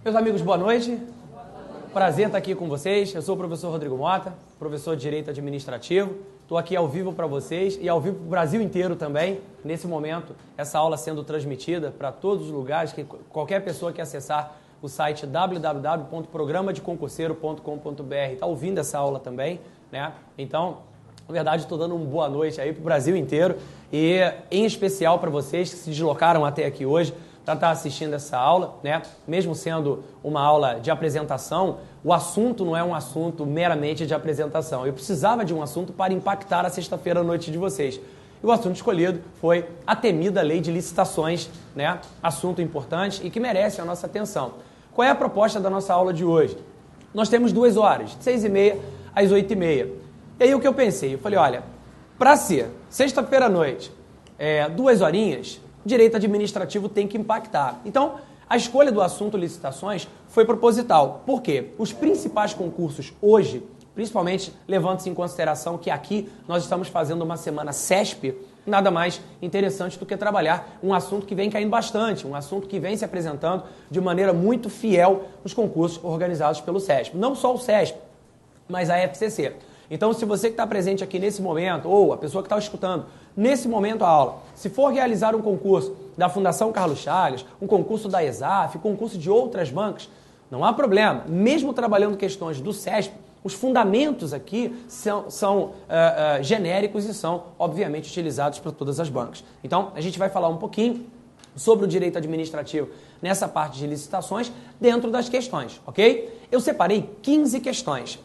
Meus amigos, boa noite. Prazer estar aqui com vocês. Eu sou o professor Rodrigo Mota, professor de Direito Administrativo. Estou aqui ao vivo para vocês e ao vivo para o Brasil inteiro também. Nesse momento, essa aula sendo transmitida para todos os lugares, que qualquer pessoa que acessar o site www.programadeconcurseiro.com.br está ouvindo essa aula também, né? Então, na verdade, estou dando uma boa noite aí para o Brasil inteiro e, em especial, para vocês que se deslocaram até aqui hoje para estar assistindo essa aula, né? Mesmo sendo uma aula de apresentação, o assunto não é um assunto meramente de apresentação. Eu precisava de um assunto para impactar a sexta-feira à noite de vocês. E o assunto escolhido foi a temida lei de licitações, né? Assunto importante e que merece a nossa atenção. Qual é a proposta da nossa aula de hoje? Nós temos 2 horas, de 6h30 às 8h30. E aí o que eu pensei? Eu falei, olha, para ser sexta-feira à noite, 2 horinhas, direito administrativo tem que impactar. Então, a escolha do assunto licitações foi proposital. Por quê? Os principais concursos hoje, principalmente levando-se em consideração que aqui nós estamos fazendo uma semana CESP, nada mais interessante do que trabalhar um assunto que vem caindo bastante, um assunto que vem se apresentando de maneira muito fiel nos concursos organizados pelo CESP. Não só o CESP, mas a FCC. Então, se você que está presente aqui nesse momento, ou a pessoa que está escutando nesse momento a aula, se for realizar um concurso da Fundação Carlos Chagas, um concurso da ESAF, um concurso de outras bancas, não há problema. Mesmo trabalhando questões do CESP, os fundamentos aqui são genéricos e são, obviamente, utilizados para todas as bancas. Então, a gente vai falar um pouquinho sobre o direito administrativo nessa parte de licitações dentro das questões, ok? Eu separei 15 questões.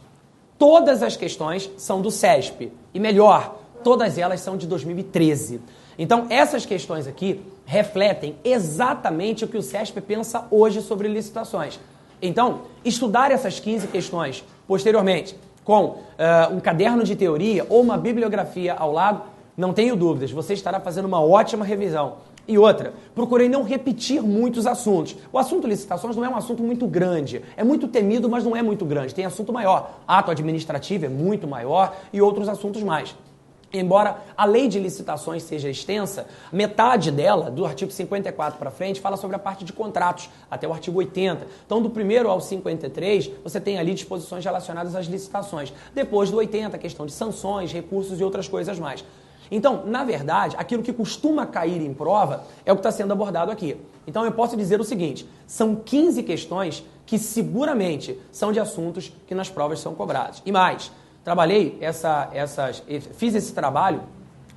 Todas as questões são do CESP. E melhor, todas elas são de 2013. Então, essas questões aqui refletem exatamente o que o CESP pensa hoje sobre licitações. Então, estudar essas 15 questões posteriormente com um caderno de teoria ou uma bibliografia ao lado, não tenho dúvidas, você estará fazendo uma ótima revisão. E outra, procurei não repetir muitos assuntos. O assunto licitações não é um assunto muito grande. É muito temido, mas não é muito grande. Tem assunto maior. Ato administrativo é muito maior e outros assuntos mais. Embora a lei de licitações seja extensa, metade dela, do artigo 54 para frente, fala sobre a parte de contratos, até o artigo 80. Então, do 1º ao 53, você tem ali disposições relacionadas às licitações. Depois do 80, a questão de sanções, recursos e outras coisas mais. Então, na verdade, aquilo que costuma cair em prova é o que está sendo abordado aqui. Então, eu posso dizer o seguinte, são 15 questões que seguramente são de assuntos que nas provas são cobrados. E mais, fiz esse trabalho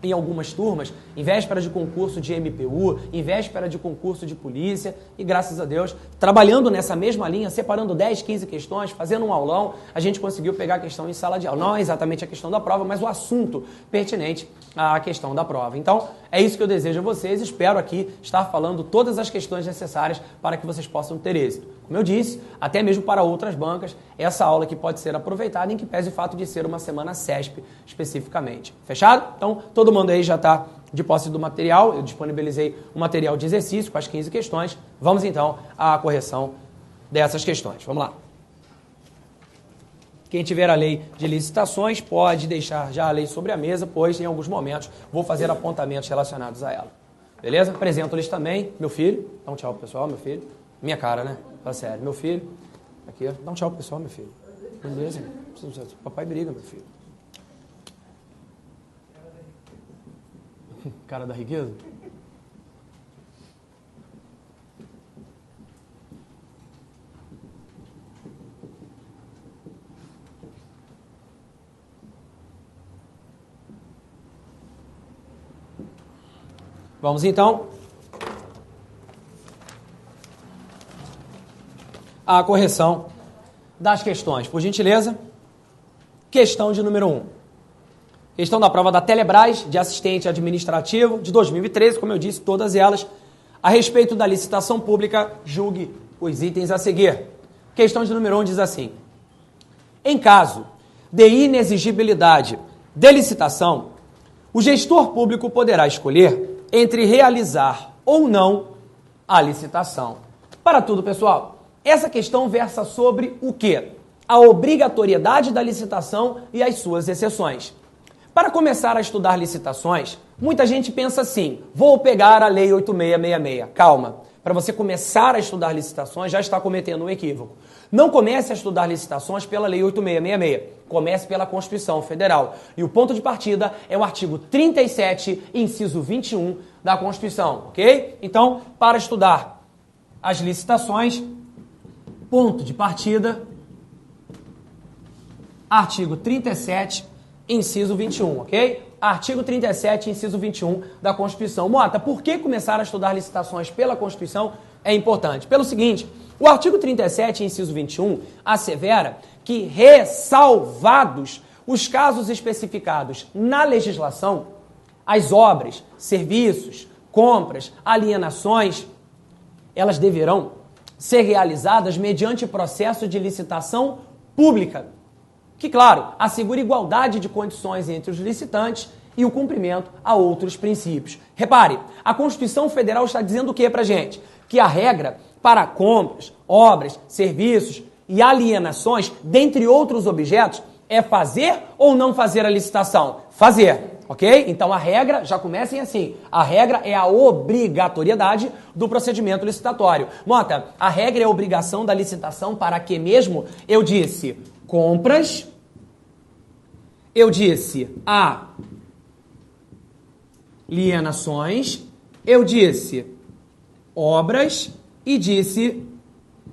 em algumas turmas, em véspera de concurso de MPU, em véspera de concurso de polícia, e graças a Deus, trabalhando nessa mesma linha, separando 10, 15 questões, fazendo um aulão, a gente conseguiu pegar a questão em sala de aula. Não é exatamente a questão da prova, mas o assunto pertinente à questão da prova. Então, é isso que eu desejo a vocês, espero aqui estar falando todas as questões necessárias para que vocês possam ter êxito. Como eu disse, até mesmo para outras bancas, essa aula que pode ser aproveitada em que pese o fato de ser uma semana CESP especificamente. Fechado? Então, todo mundo aí já está de posse do material, eu disponibilizei um material de exercício com as 15 questões. Vamos então à correção dessas questões. Vamos lá. Quem tiver a lei de licitações pode deixar já a lei sobre a mesa, pois em alguns momentos vou fazer apontamentos relacionados a ela. Beleza? Apresento-lhes também meu filho. Dá um tchau pro pessoal, meu filho. Minha cara, né? Fala sério. Meu filho. Aqui, dá um tchau pro pessoal, meu filho. Beleza? Papai briga, meu filho. Cara da riqueza? Vamos então à correção das questões. Por gentileza, questão de número 1. Questão da prova da Telebrás, de assistente administrativo, de 2013, como eu disse, todas elas. A respeito da licitação pública, julgue os itens a seguir. Questão de número 1 diz assim: em caso de inexigibilidade de licitação, o gestor público poderá escolher entre realizar ou não a licitação. Para tudo, pessoal, essa questão versa sobre o quê? A obrigatoriedade da licitação e as suas exceções. Para começar a estudar licitações, muita gente pensa assim, vou pegar a Lei 8666. Calma, para você começar a estudar licitações, já está cometendo um equívoco. Não comece a estudar licitações pela Lei 8666. Comece pela Constituição Federal. E o ponto de partida é o artigo 37, inciso 21 da Constituição, ok? Então, para estudar as licitações, ponto de partida, artigo 37, inciso 21, ok? Artigo 37, inciso 21 da Constituição. Mota, por que começar a estudar licitações pela Constituição é importante? Pelo seguinte, o artigo 37, inciso 21, assevera que, ressalvados os casos especificados na legislação, as obras, serviços, compras, alienações, elas deverão ser realizadas mediante processo de licitação pública, que, claro, assegura igualdade de condições entre os licitantes e o cumprimento a outros princípios. Repare, a Constituição Federal está dizendo o que pra gente? Que a regra para compras, obras, serviços e alienações, dentre outros objetos, é fazer ou não fazer a licitação? Fazer, ok? Então a regra, já comecem assim, a regra é a obrigatoriedade do procedimento licitatório. Nota, a regra é a obrigação da licitação para que mesmo, eu disse, compras, eu disse alienações, eu disse obras e disse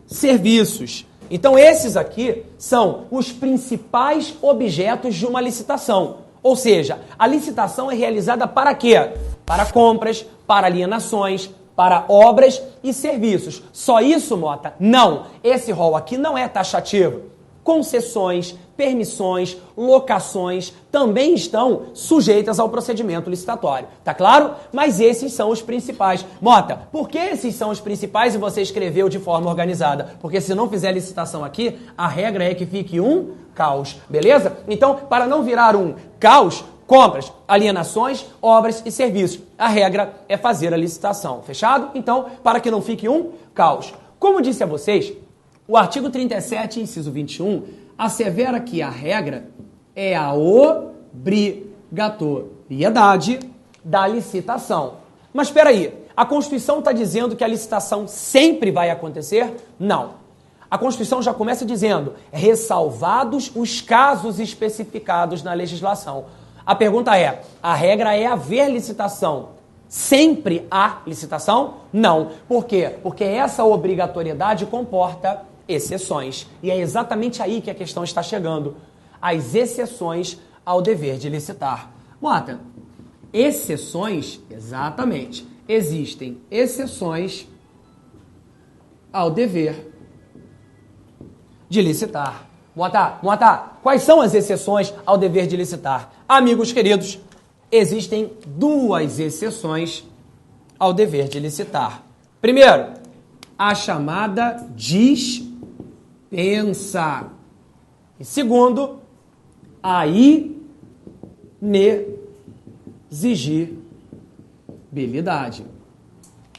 serviços. Então esses aqui são os principais objetos de uma licitação. Ou seja, a licitação é realizada para quê? Para compras, para alienações, para obras e serviços. Só isso, Mota? Não. Esse rol aqui não é taxativo. Concessões, permissões, locações também estão sujeitas ao procedimento licitatório. Tá claro? Mas esses são os principais. Mota, por que esses são os principais e você escreveu de forma organizada? Porque se não fizer licitação aqui, a regra é que fique um caos, beleza? Então, para não virar um caos, compras, alienações, obras e serviços. A regra é fazer a licitação, fechado? Então, para que não fique um caos. Como disse a vocês, o artigo 37, inciso 21, assevera que a regra é a obrigatoriedade da licitação. Mas espera aí, a Constituição está dizendo que a licitação sempre vai acontecer? Não. A Constituição já começa dizendo, ressalvados os casos especificados na legislação. A pergunta é, a regra é haver licitação. Sempre há licitação? Não. Por quê? Porque essa obrigatoriedade comporta exceções. E é exatamente aí que a questão está chegando. As exceções ao dever de licitar. Mota, exceções, exatamente. Existem exceções ao dever de licitar. Mota, quais são as exceções ao dever de licitar? Amigos queridos, existem duas exceções ao dever de licitar. Primeiro, a chamada dispensa. E segundo, a inexigibilidade.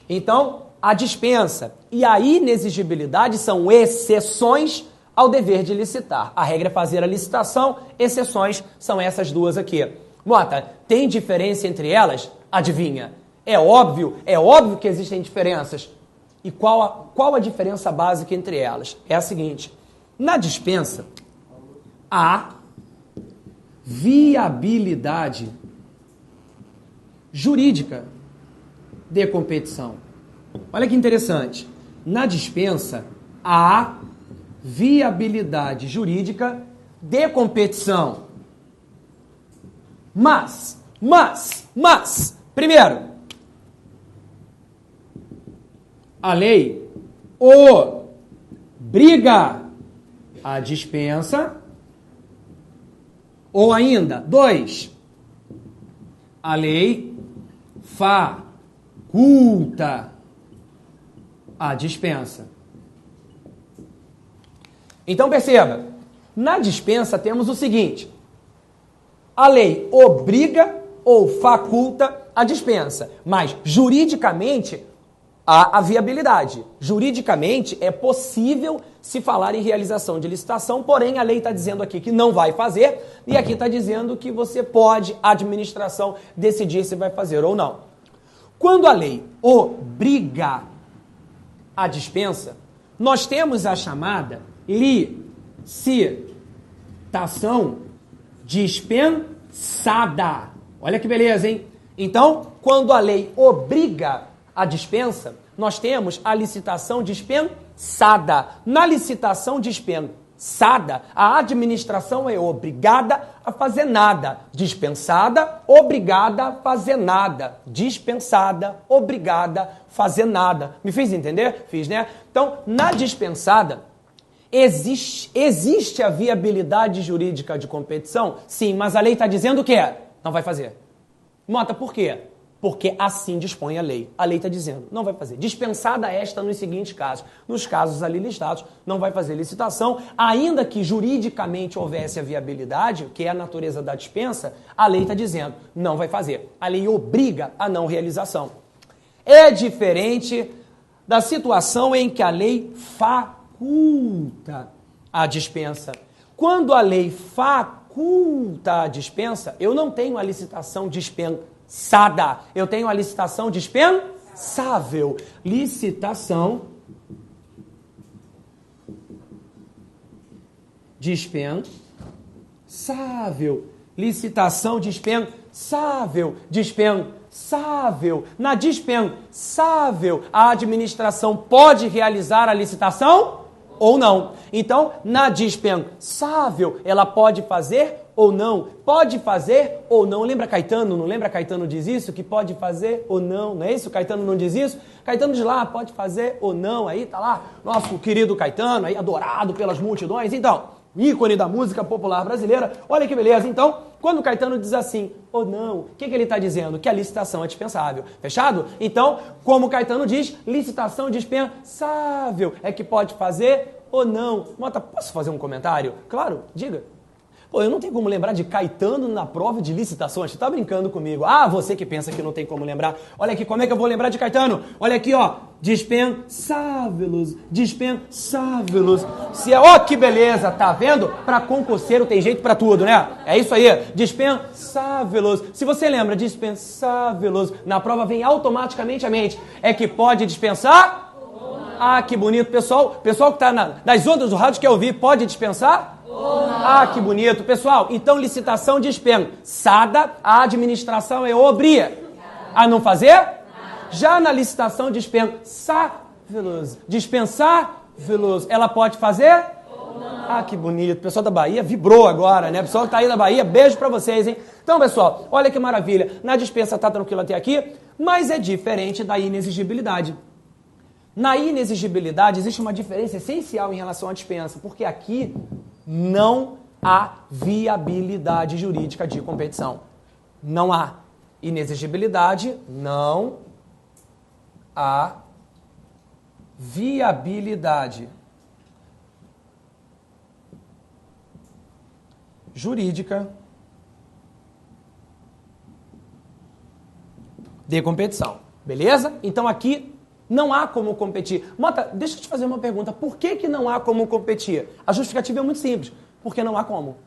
Então, a dispensa e a inexigibilidade são exceções ao dever de licitar. A regra é fazer a licitação, exceções são essas duas aqui. Mota, tem diferença entre elas? Adivinha? É óbvio que existem diferenças. E qual a diferença básica entre elas? É a seguinte, na dispensa, há viabilidade jurídica de competição. Olha que interessante. Na dispensa, há viabilidade jurídica de competição. Mas, primeiro, a lei obriga a dispensa, ou ainda, 2, a lei faculta a dispensa. Então perceba, na dispensa temos o seguinte, a lei obriga ou faculta a dispensa, mas juridicamente há a viabilidade. Juridicamente é possível se falar em realização de licitação, porém a lei está dizendo aqui que não vai fazer e aqui está dizendo que você pode, a administração, decidir se vai fazer ou não. Quando a lei obriga a dispensa, nós temos a chamada licitação dispensada. Olha que beleza, hein? Então, quando a lei obriga a dispensa, nós temos a licitação dispensada. Na licitação dispensada, a administração é obrigada a fazer nada. Dispensada, obrigada a fazer nada. Dispensada, obrigada a fazer nada. Me fiz entender? Fiz, né? Então, na dispensada, existe a viabilidade jurídica de competição? Sim, mas a lei está dizendo o quê? Não vai fazer. Mota, por quê? Porque assim dispõe a lei. A lei está dizendo, não vai fazer. Dispensada esta nos seguintes casos. Nos casos ali listados, não vai fazer licitação, ainda que juridicamente houvesse a viabilidade, que é a natureza da dispensa, a lei está dizendo, não vai fazer. A lei obriga a não realização. É diferente da situação em que a lei faculta a dispensa. Quando a lei faculta a dispensa, eu não tenho a licitação dispensada, eu tenho a licitação dispensável. Licitação dispensável. Licitação dispensável. Dispensável. Na dispensável, a administração pode realizar a licitação ou não. Então, na dispensável, ela pode fazer ou não? Pode fazer ou não? Lembra Caetano? Não lembra Caetano diz isso? Que pode fazer ou não? Não é isso? Caetano não diz isso? Caetano diz lá, pode fazer ou não? Aí tá lá, nosso querido Caetano, aí adorado pelas multidões. Então, ícone da música popular brasileira. Olha que beleza. Então, quando o Caetano diz assim, ou não, o que ele está dizendo? Que a licitação é dispensável. Fechado? Então, como o Caetano diz, licitação dispensável é que pode fazer ou não. Mota, posso fazer um comentário? Claro, diga. Pô, eu não tenho como lembrar de Caetano na prova de licitações. Você tá brincando comigo. Ah, você que pensa que não tem como lembrar. Olha aqui, como é que eu vou lembrar de Caetano? Olha aqui, ó. Dispensáveis. Dispensáveis. Se é, ó, que beleza, tá vendo? Pra concurseiro tem jeito pra tudo, né? É isso aí. Dispensáveis. Se você lembra, dispensáveis, na prova vem automaticamente a mente. É que pode dispensar? Ah, que bonito. Pessoal que tá nas ondas do rádio quer ouvir, pode dispensar? Ah, que bonito. Pessoal, então licitação dispensada, a administração é obriga a não fazer? Já na licitação dispensáveis, ela pode fazer? Ah, que bonito. O pessoal da Bahia vibrou agora, né? O pessoal que tá aí da Bahia, beijo pra vocês, hein? Então, pessoal, olha que maravilha. Na dispensa tá tranquilo até aqui, mas é diferente da inexigibilidade. Na inexigibilidade existe uma diferença essencial em relação à dispensa, porque aqui não há viabilidade jurídica de competição. Não há inexigibilidade, não há viabilidade jurídica de competição. Beleza? Então aqui não há como competir. Mota, deixa eu te fazer uma pergunta. Por que não há como competir? A justificativa é muito simples. Porque não há como.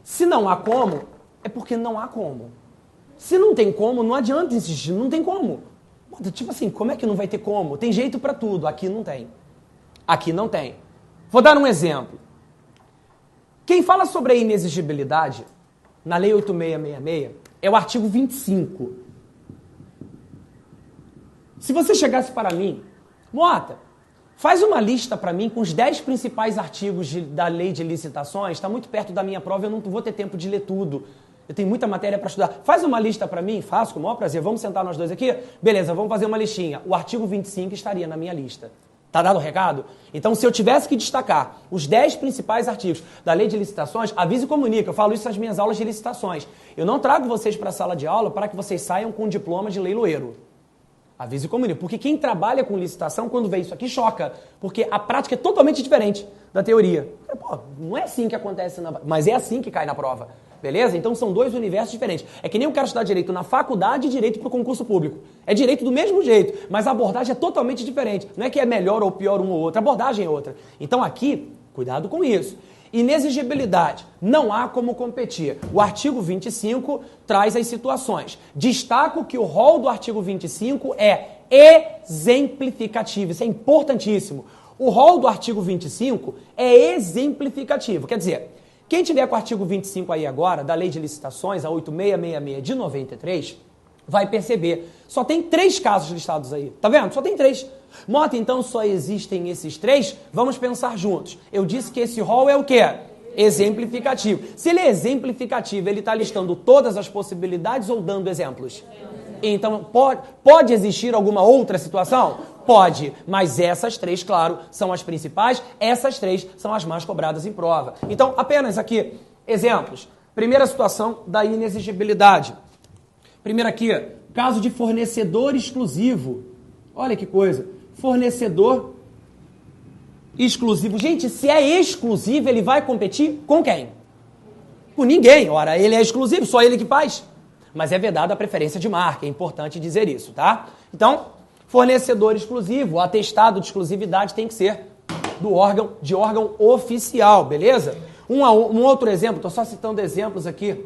Se não há como, é porque não há como. Se não tem como, não adianta insistir. Não tem como. Mota, tipo assim, como é que não vai ter como? Tem jeito pra tudo. Aqui não tem. Aqui não tem. Vou dar um exemplo. Quem fala sobre a inexigibilidade, na Lei 8666, é o artigo 25. Se você chegasse para mim, Mota, faz uma lista para mim com os 10 principais artigos da lei de licitações, está muito perto da minha prova, eu não vou ter tempo de ler tudo. Eu tenho muita matéria para estudar. Faz uma lista para mim, faço com o maior prazer. Vamos sentar nós dois aqui? Beleza, vamos fazer uma listinha. O artigo 25 estaria na minha lista. Tá dado o recado? Então, se eu tivesse que destacar os 10 principais artigos da lei de licitações, avise e comunique. Eu falo isso nas minhas aulas de licitações. Eu não trago vocês para a sala de aula para que vocês saiam com um diploma de leiloeiro. Avise e comunique. Porque quem trabalha com licitação, quando vê isso aqui, choca. Porque a prática é totalmente diferente da teoria. Pô, não é assim que acontece, mas é assim que cai na prova. Beleza? Então são dois universos diferentes. É que nem eu quero estudar direito na faculdade e direito para o concurso público. É direito do mesmo jeito, mas a abordagem é totalmente diferente. Não é que é melhor ou pior um ou outro, a abordagem é outra. Então aqui, cuidado com isso. Inexigibilidade. Não há como competir. O artigo 25 traz as situações. Destaco que o rol do artigo 25 é exemplificativo. Isso é importantíssimo. O rol do artigo 25 é exemplificativo. Quer dizer, quem tiver com o artigo 25 aí agora, da Lei de Licitações, a 8666 de 93, vai perceber. Só tem 3 casos listados aí. Tá vendo? Só tem 3. Mota, então só existem esses 3? Vamos pensar juntos. Eu disse que esse rol é o quê? Exemplificativo. Se ele é exemplificativo, ele está listando todas as possibilidades ou dando exemplos? Então, pode existir alguma outra situação? Pode, mas essas 3, claro, são as principais, essas 3 são as mais cobradas em prova. Então, apenas aqui, exemplos. Primeira situação da inexigibilidade. Primeiro aqui, caso de fornecedor exclusivo. Olha que coisa, fornecedor exclusivo. Gente, se é exclusivo, ele vai competir com quem? Com ninguém. Ora, ele é exclusivo, só ele que faz. Mas é vedado a preferência de marca, é importante dizer isso, tá? Então, fornecedor exclusivo, o atestado de exclusividade tem que ser de órgão oficial, beleza? Um outro exemplo, estou só citando exemplos aqui.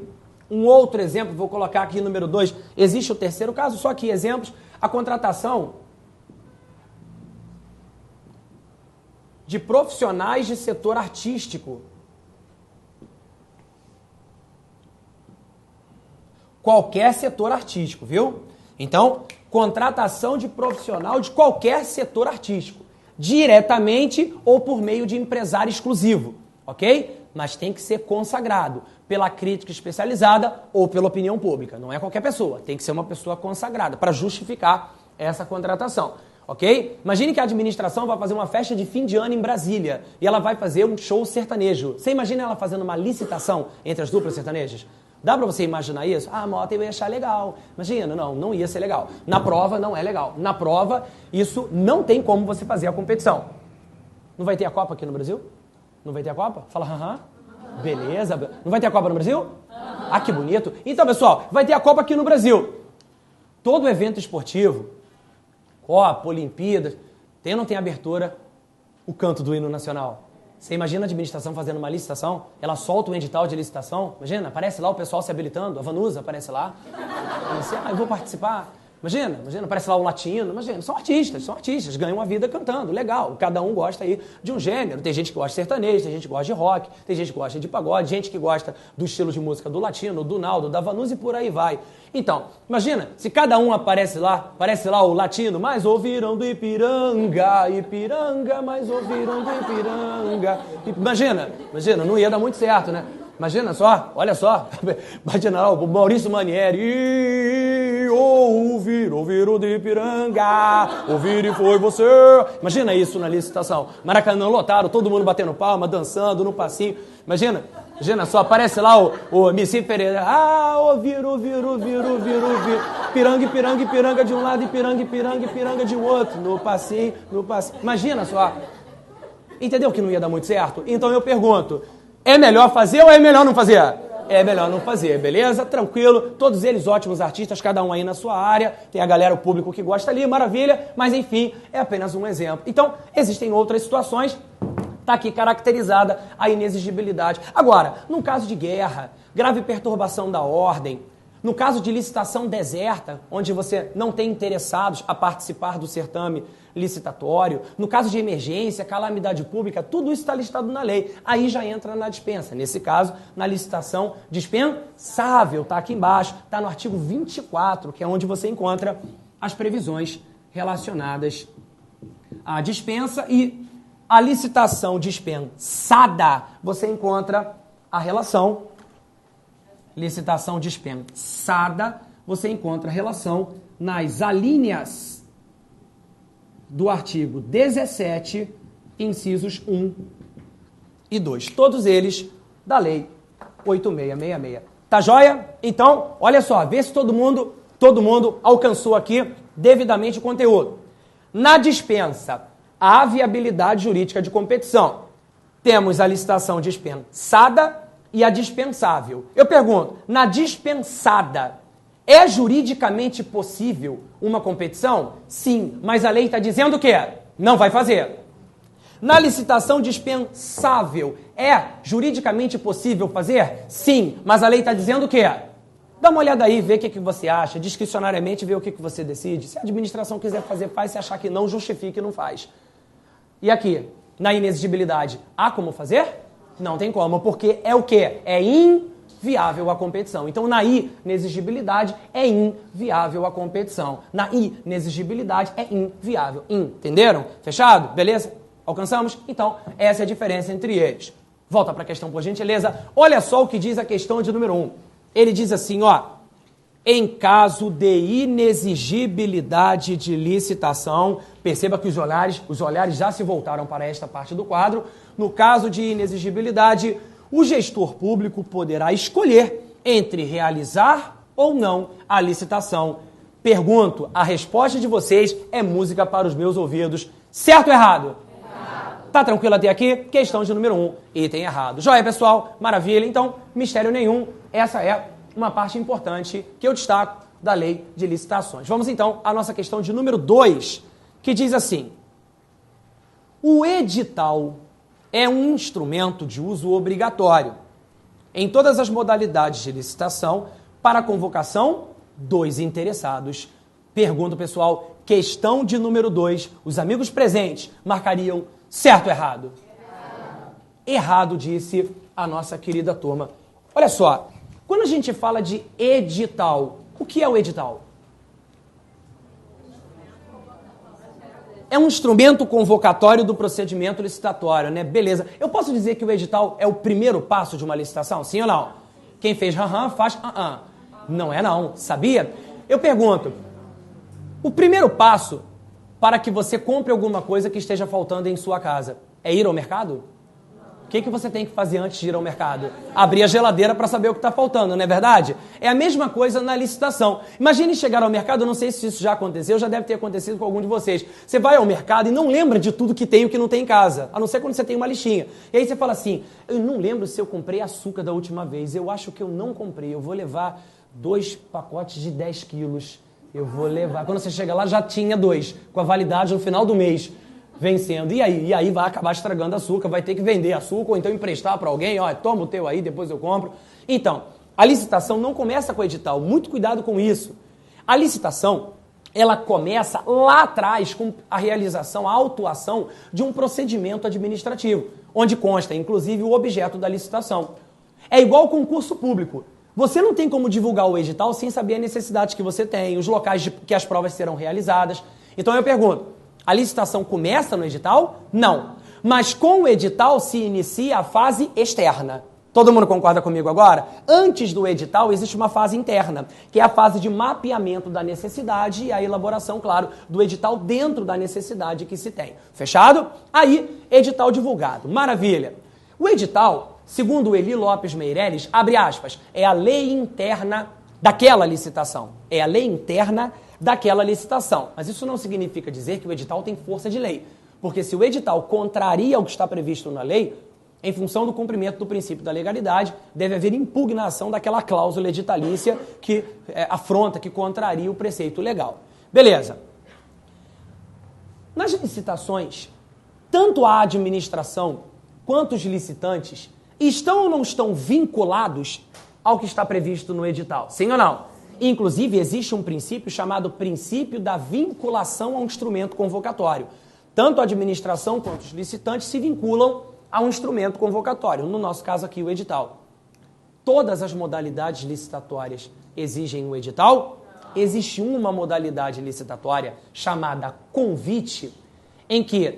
Um outro exemplo, vou colocar aqui número 2. Existe o terceiro caso, só aqui exemplos. A contratação de profissionais de setor artístico. Qualquer setor artístico, viu? Então, contratação de profissional de qualquer setor artístico, diretamente ou por meio de empresário exclusivo, ok? Mas tem que ser consagrado pela crítica especializada ou pela opinião pública. Não é qualquer pessoa, tem que ser uma pessoa consagrada para justificar essa contratação, ok? Imagine que a administração vai fazer uma festa de fim de ano em Brasília e ela vai fazer um show sertanejo. Você imagina ela fazendo uma licitação entre as duplas sertanejas? Dá pra você imaginar isso? Ah, Mota, eu ia achar legal. Imagina, não ia ser legal. Na prova, não é legal. Na prova, isso não tem como você fazer a competição. Não vai ter a Copa aqui no Brasil? Não vai ter a Copa? Fala, aham. Beleza. Não vai ter a Copa no Brasil? Ah, que bonito. Então, pessoal, vai ter a Copa aqui no Brasil. Todo evento esportivo, Copa, Olimpíadas, tem ou não tem abertura o canto do hino nacional? Você imagina a administração fazendo uma licitação, ela solta um edital de licitação, imagina, aparece lá o pessoal se habilitando, a Vanusa aparece lá, você, eu vou participar. Imagina, aparece lá o latino, imagina, são artistas, ganham a vida cantando, legal, cada um gosta aí de um gênero, tem gente que gosta de sertanejo, tem gente que gosta de rock, tem gente que gosta de pagode, gente que gosta do estilo de música do latino, do Naldo, da Vanusa e por aí vai. Então, imagina, se cada um aparece lá o latino, mas ouviram do Ipiranga, mas ouviram do Ipiranga. Imagina, não ia dar muito certo, né? Imagina só, olha só, imagina lá o Maurício Manieri, ouviram de Ipiranga, ouvir e foi você. Imagina isso na licitação, Maracanã lotado, todo mundo batendo palma, dançando no passinho, imagina só, aparece lá o Missi Pereira, ouviram, Ipiranga de um lado, Ipiranga de outro, no passinho, imagina só, entendeu que não ia dar muito certo? Então eu pergunto, é melhor fazer ou é melhor não fazer? É melhor não fazer, beleza? Tranquilo, todos eles ótimos artistas, cada um aí na sua área, tem a galera, o público que gosta ali, maravilha, mas enfim, é apenas um exemplo. Então, existem outras situações, está aqui caracterizada a inexigibilidade. Agora, num caso de guerra, grave perturbação da ordem, no caso de licitação deserta, onde você não tem interessados a participar do certame licitatório, no caso de emergência, calamidade pública, tudo isso está listado na lei. Aí já entra na dispensa. Nesse caso, na licitação dispensável, está aqui embaixo, está no artigo 24, que é onde você encontra as previsões relacionadas à dispensa, e a licitação dispensada, você encontra a relação. Licitação dispensada, você encontra a relação nas alíneas do artigo 17, incisos 1 e 2. Todos eles da Lei 8666. Tá joia? Então, olha só, vê se todo mundo alcançou aqui devidamente o conteúdo. Na dispensa, há viabilidade jurídica de competição. Temos a licitação dispensada e a dispensável. Eu pergunto, na dispensada, é juridicamente possível uma competição? Sim, mas a lei está dizendo que não vai fazer. Na licitação dispensável, é juridicamente possível fazer? Sim, mas a lei está dizendo que Dá uma olhada aí, vê o que você acha, discricionariamente vê o que você decide. Se a administração quiser fazer, faz. Se achar que não, justifique e não faz. E aqui, na inexigibilidade, há como fazer? Não tem como, porque é o quê? É inviável a competição. Então, na inexigibilidade, é inviável a competição. Na inexigibilidade, é inviável. Entenderam? Fechado? Beleza? Alcançamos? Então, essa é a diferença entre eles. Volta para a questão, por gentileza. Olha só o que diz a questão de número 1. Ele diz assim, ó, em caso de inexigibilidade de licitação, perceba que os olhares já se voltaram para esta parte do quadro. No caso de inexigibilidade, o gestor público poderá escolher entre realizar ou não a licitação. Pergunto, a resposta de vocês é música para os meus ouvidos. Certo ou errado? Tá tranquilo até aqui? Questão de número 1, item errado. Joia, pessoal? Maravilha. Então, mistério nenhum. Essa é uma parte importante que eu destaco da lei de licitações. Vamos, então, à nossa questão de número 2, que diz assim. O edital é um instrumento de uso obrigatório em todas as modalidades de licitação para a convocação dos interessados. Pergunto, pessoal, questão de número 2. Os amigos presentes marcariam certo ou errado? Errado, disse a nossa querida turma. Olha só, quando a gente fala de edital, o que é o edital? É um instrumento convocatório do procedimento licitatório, né? Beleza. Eu posso dizer que o edital é o primeiro passo de uma licitação? Sim ou não? Quem fez faz Não é não, sabia? Eu pergunto, o primeiro passo para que você compre alguma coisa que esteja faltando em sua casa é ir ao mercado? O que você tem que fazer antes de ir ao mercado? Abrir a geladeira para saber o que está faltando, não é verdade? É a mesma coisa na licitação. Imagine chegar ao mercado, eu não sei se isso já aconteceu, já deve ter acontecido com algum de vocês. Você vai ao mercado e não lembra de tudo que tem e o que não tem em casa, a não ser quando você tem uma listinha. E aí você fala assim, eu não lembro se eu comprei açúcar da última vez, eu acho que eu não comprei, eu vou levar 2 pacotes de 10 quilos. Eu vou levar. Quando você chega lá, já tinha 2, com a validade no final do mês, vencendo. E aí vai acabar estragando açúcar, vai ter que vender açúcar, ou então emprestar para alguém, ó, toma o teu aí, depois eu compro. Então, a licitação não começa com o edital, muito cuidado com isso. A licitação, ela começa lá atrás com a realização, a autuação de um procedimento administrativo, onde consta, inclusive, o objeto da licitação. É igual ao concurso público. Você não tem como divulgar o edital sem saber a necessidade que você tem, os locais que as provas serão realizadas. Então eu pergunto, a licitação começa no edital? Não. Mas com o edital se inicia a fase externa. Todo mundo concorda comigo agora? Antes do edital existe uma fase interna, que é a fase de mapeamento da necessidade e a elaboração, claro, do edital dentro da necessidade que se tem. Fechado? Aí, edital divulgado. Maravilha. O edital, segundo o Eli Lopes Meireles, abre aspas, é a lei interna daquela licitação. É a lei interna daquela licitação. Mas isso não significa dizer que o edital tem força de lei. Porque se o edital contraria o que está previsto na lei, em função do cumprimento do princípio da legalidade, deve haver impugnação daquela cláusula editalícia que afronta, que contraria o preceito legal. Beleza. Nas licitações, tanto a administração quanto os licitantes estão ou não estão vinculados ao que está previsto no edital? Sim ou não? Inclusive, existe um princípio chamado princípio da vinculação a um instrumento convocatório. Tanto a administração quanto os licitantes se vinculam a um instrumento convocatório, no nosso caso aqui o edital. Todas as modalidades licitatórias exigem o edital? Existe uma modalidade licitatória chamada convite, em que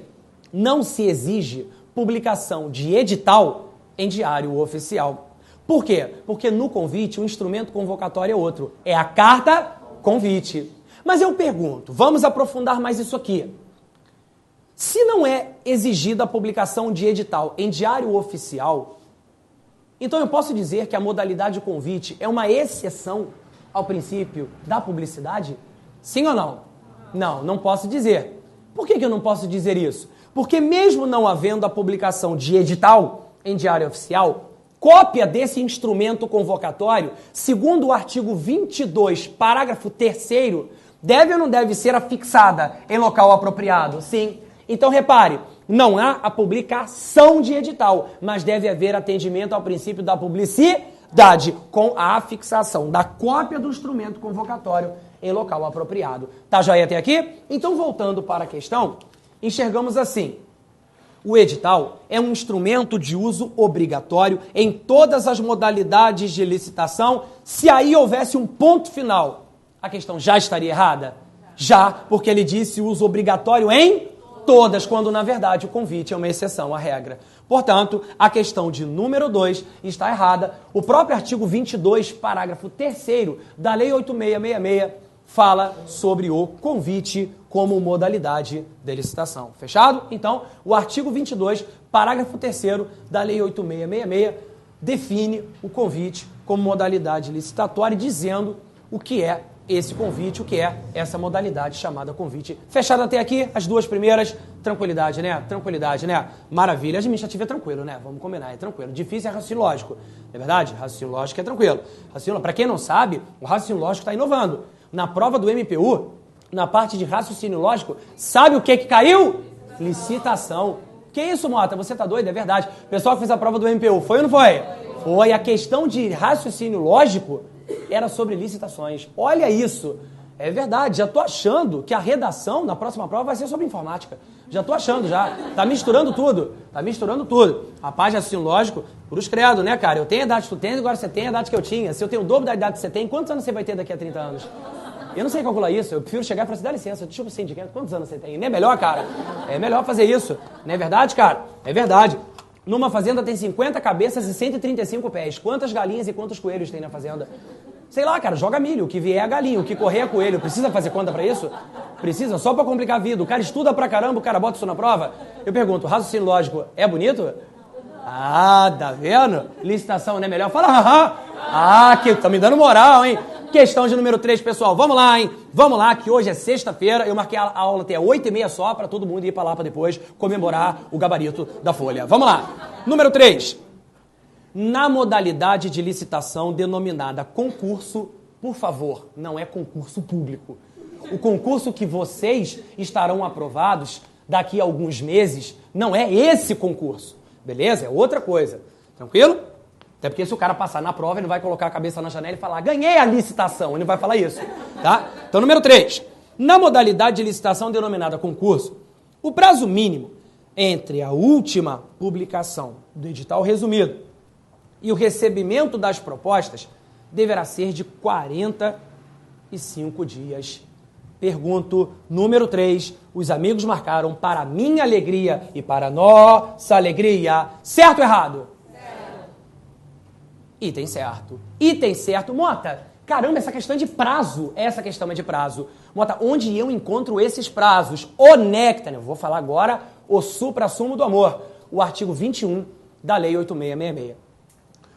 não se exige publicação de edital em diário oficial. Por quê? Porque no convite o instrumento convocatório é outro, é a carta convite. Mas eu pergunto, vamos aprofundar mais isso aqui. Se não é exigida a publicação de edital em diário oficial, então eu posso dizer que a modalidade de convite é uma exceção ao princípio da publicidade? Sim ou não? Não, não posso dizer. Por que eu não posso dizer isso? Porque mesmo não havendo a publicação de edital em diário oficial, cópia desse instrumento convocatório, segundo o artigo 22, parágrafo 3º, deve ou não deve ser afixada em local apropriado? Sim. Então, repare, não há a publicação de edital, mas deve haver atendimento ao princípio da publicidade. conformidade com a fixação da cópia do instrumento convocatório em local apropriado. Tá joia até aqui? Então, voltando para a questão, enxergamos assim. O edital é um instrumento de uso obrigatório em todas as modalidades de licitação. Se aí houvesse um ponto final, a questão já estaria errada? Já, porque ele disse uso obrigatório em todas, quando na verdade o convite é uma exceção à regra. Portanto, a questão de número 2 está errada. O próprio artigo 22, parágrafo 3º da Lei 8666 fala sobre o convite como modalidade de licitação. Fechado? Então, o artigo 22, parágrafo 3º da Lei 8666 define o convite como modalidade licitatória, dizendo o que é esse convite, o que é essa modalidade chamada convite. Fechado até aqui, as duas primeiras, tranquilidade, né? Tranquilidade, né? Maravilha. Administrativo é tranquilo, né? Vamos combinar, é tranquilo. Difícil é raciocínio lógico, não é verdade? Raciocínio lógico é tranquilo. Para quem não sabe, o raciocínio lógico está inovando. Na prova do MPU, na parte de raciocínio lógico, sabe o que caiu? Licitação. Que isso, Mota? Você tá doido? É verdade. O pessoal que fez a prova do MPU, foi ou não foi? Foi. A questão de raciocínio lógico era sobre licitações. Olha isso. É verdade. Já tô achando que a redação na próxima prova vai ser sobre informática. Já tô achando, já. Tá misturando tudo. Tá misturando tudo. A parte de raciocínio lógico, cruz credo, né, cara? Eu tenho a idade que tu tens, agora você tem a idade que eu tinha. Se eu tenho o dobro da idade que você tem, quantos anos você vai ter daqui a 30 anos? Eu não sei calcular isso, eu prefiro chegar e falar assim, dá licença, deixa eu ser indicando quantos anos você tem. Não é melhor, cara? É melhor fazer isso. Não é verdade, cara? É verdade. Numa fazenda tem 50 cabeças e 135 pés. Quantas galinhas e quantos coelhos tem na fazenda? Sei lá, cara, joga milho. O que vier é galinha, o que correr é coelho. Precisa fazer conta pra isso? Precisa, só pra complicar a vida. O cara estuda pra caramba, o cara bota isso na prova. Eu pergunto, raciocínio lógico é bonito? Ah, tá vendo? Licitação não é melhor? Fala, haha. Ah, que tá me dando moral, hein? Questão de número 3, pessoal. Vamos lá, hein? Vamos lá, que hoje é sexta-feira. Eu marquei a aula até 8h30 só, para todo mundo ir para lá para depois comemorar o gabarito da folha. Vamos lá. Número 3. Na modalidade de licitação denominada concurso, por favor, não é concurso público. O concurso que vocês estarão aprovados daqui a alguns meses não é esse concurso. Beleza? É outra coisa. Tranquilo? Até porque se o cara passar na prova, ele vai colocar a cabeça na janela e falar, ganhei a licitação. Ele não vai falar isso, tá? Então, número 3. Na modalidade de licitação denominada concurso, o prazo mínimo entre a última publicação do edital resumido e o recebimento das propostas deverá ser de 45 dias. Pergunto, número 3. Os amigos marcaram para minha alegria e para nossa alegria. Certo ou errado? Item certo. Item certo. Mota, caramba, essa questão é de prazo. Essa questão é de prazo. Mota, onde eu encontro esses prazos? O néctar. Eu vou falar agora o suprassumo do amor. O artigo 21 da Lei 8666.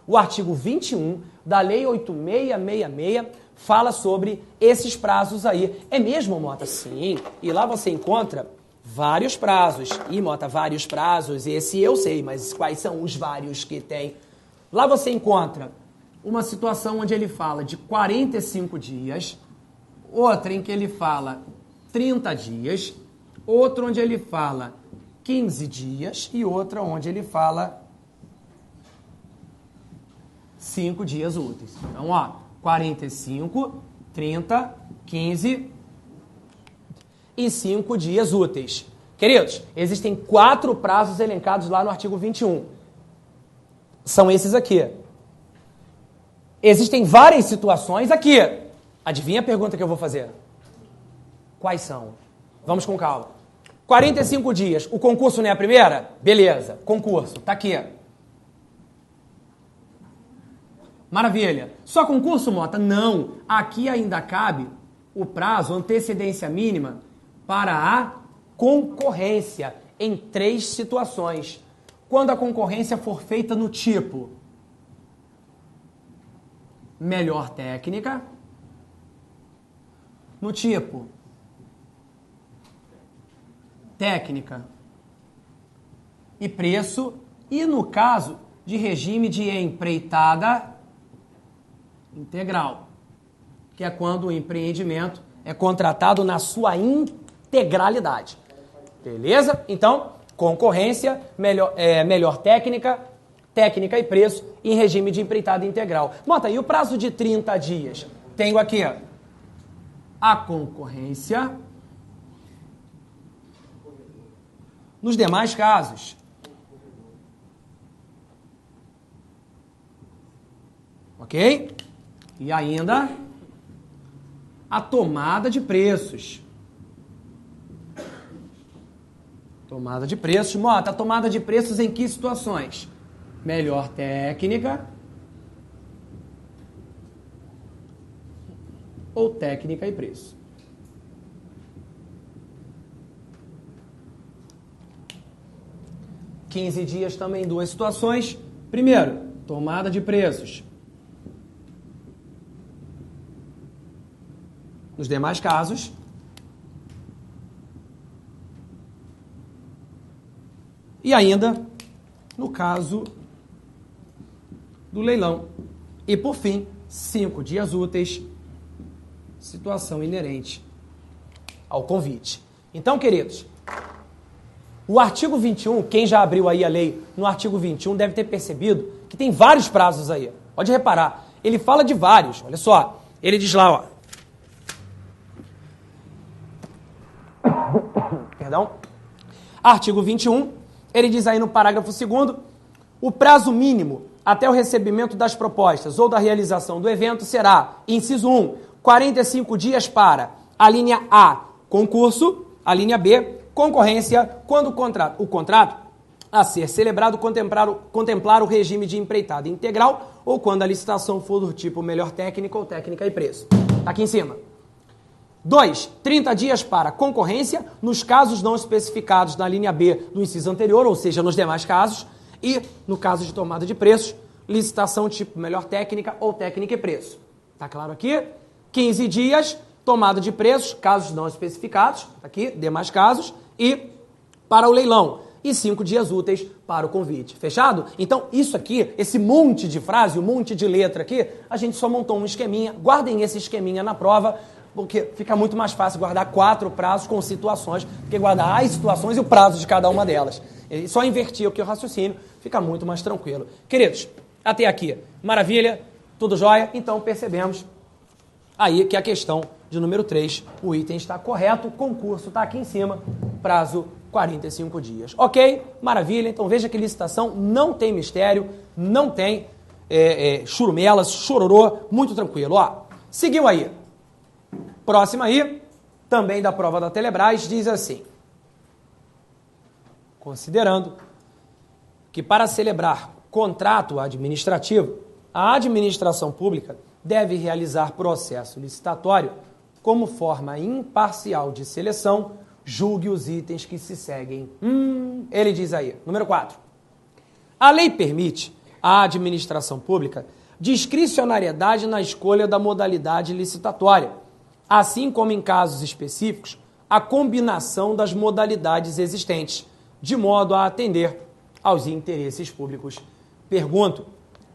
O artigo 21 da Lei 8666 fala sobre esses prazos aí. É mesmo, Mota? Sim. E lá você encontra vários prazos. E, Mota, vários prazos. Esse eu sei, mas quais são os vários que tem? Lá você encontra uma situação onde ele fala de 45 dias, outra em que ele fala 30 dias, outra onde ele fala 15 dias e outra onde ele fala 5 dias úteis. Então, ó, 45, 30, 15 e 5 dias úteis. Queridos, existem 4 prazos elencados lá no artigo 21. São esses aqui. Existem várias situações aqui. Adivinha a pergunta que eu vou fazer? Quais são? Vamos com calma. 45 dias. O concurso não é a primeira? Beleza. Concurso. Tá aqui. Maravilha. Só concurso, Mota? Não. Aqui ainda cabe o prazo, antecedência mínima para a concorrência em 3 situações. Quando a concorrência for feita no tipo melhor técnica, no tipo técnica e preço, e no caso de regime de empreitada integral, que é quando o empreendimento é contratado na sua integralidade. Beleza? Então, concorrência, melhor técnica, técnica e preço em regime de empreitada integral. Nota, e o prazo de 30 dias? Tenho aqui a concorrência. Nos demais casos, ok? E ainda a tomada de preços. Tomada de preços. Mota, a tomada de preços em que situações? Melhor técnica ou técnica e preço? (15 dias também, duas situações. Primeiro, tomada de preços. Nos demais casos, e ainda no caso do leilão. E por fim, 5 dias úteis, situação inerente ao convite. Então, queridos, o artigo 21, quem já abriu aí a lei no artigo 21 deve ter percebido que tem vários prazos aí. Pode reparar, ele fala de vários. Olha só, ele diz lá, ó. Perdão. Artigo 21, ele diz aí no parágrafo 2º, o prazo mínimo até o recebimento das propostas ou da realização do evento será, inciso 1, 45 dias para a linha A, concurso, a linha B, concorrência, quando o contrato a ser celebrado contemplar o regime de empreitada integral ou quando a licitação for do tipo melhor técnica ou técnica e preço. Tá aqui em cima. 2, 30 dias para concorrência, nos casos não especificados na linha B do inciso anterior, ou seja, nos demais casos, e no caso de tomada de preços, licitação tipo melhor técnica ou técnica e preço. Tá claro aqui? 15 dias, tomada de preços, casos não especificados, tá aqui, demais casos, e para o leilão, e 5 dias úteis para o convite. Fechado? Então, isso aqui, esse monte de frase, um monte de letra aqui, a gente só montou um esqueminha. Guardem esse esqueminha na prova, porque fica muito mais fácil guardar 4 prazos com situações, do que guardar as situações e o prazo de cada uma delas. E só invertir aqui o raciocínio, fica muito mais tranquilo. Queridos, até aqui, maravilha, tudo jóia? Então percebemos aí que a questão de número 3, o item está correto, o concurso está aqui em cima, prazo 45 dias. Ok? Maravilha, então veja que licitação não tem mistério, não tem churumelas, chororô, muito tranquilo. Ó, seguiu aí. Próxima aí, também da prova da Telebrás, diz assim: considerando que para celebrar contrato administrativo, a administração pública deve realizar processo licitatório como forma imparcial de seleção, julgue os itens que se seguem. Ele diz aí, número 4. A lei permite à administração pública discricionariedade na escolha da modalidade licitatória, assim como em casos específicos, a combinação das modalidades existentes, de modo a atender aos interesses públicos. Pergunto,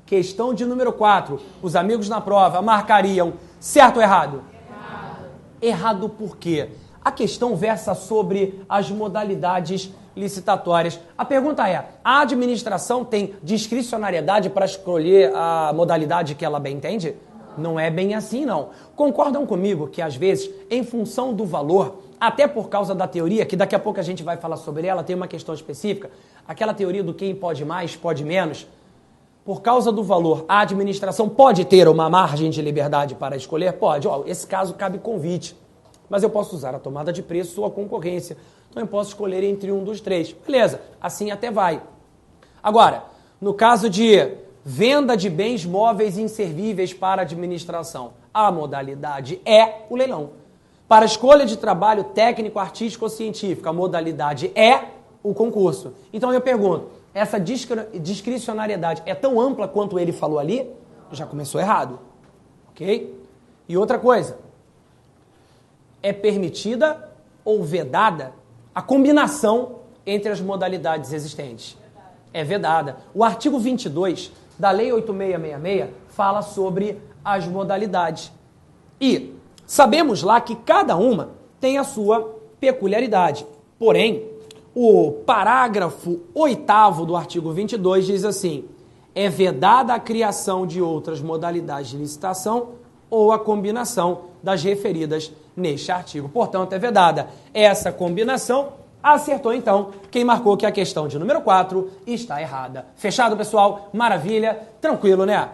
questão de número 4, os amigos na prova marcariam certo ou errado? Errado. Errado por quê? A questão versa sobre as modalidades licitatórias. A pergunta é, a administração tem discricionariedade para escolher a modalidade que ela bem entende? Não é bem assim, não. Concordam comigo que, às vezes, em função do valor, até por causa da teoria, que daqui a pouco a gente vai falar sobre ela, tem uma questão específica, aquela teoria do quem pode mais, pode menos, por causa do valor, a administração pode ter uma margem de liberdade para escolher? Pode. Ó, esse caso cabe convite, mas eu posso usar a tomada de preço ou a concorrência. Então eu posso escolher entre um dos três. Beleza, assim até vai. Agora, no caso de venda de bens móveis inservíveis para a administração, a modalidade é o leilão. Para a escolha de trabalho técnico, artístico ou científico, a modalidade é o concurso. Então eu pergunto, essa discricionariedade é tão ampla quanto ele falou ali? Já começou errado. Ok? E outra coisa, é permitida ou vedada a combinação entre as modalidades existentes? É vedada. O artigo 22 da Lei 8666 fala sobre as modalidades. E sabemos lá que cada uma tem a sua peculiaridade. Porém, o parágrafo 8º do artigo 22 diz assim: é vedada a criação de outras modalidades de licitação ou a combinação das referidas neste artigo. Portanto, é vedada essa combinação. Acertou, então, quem marcou que a questão de número 4 está errada. Fechado, pessoal? Maravilha. Tranquilo, né?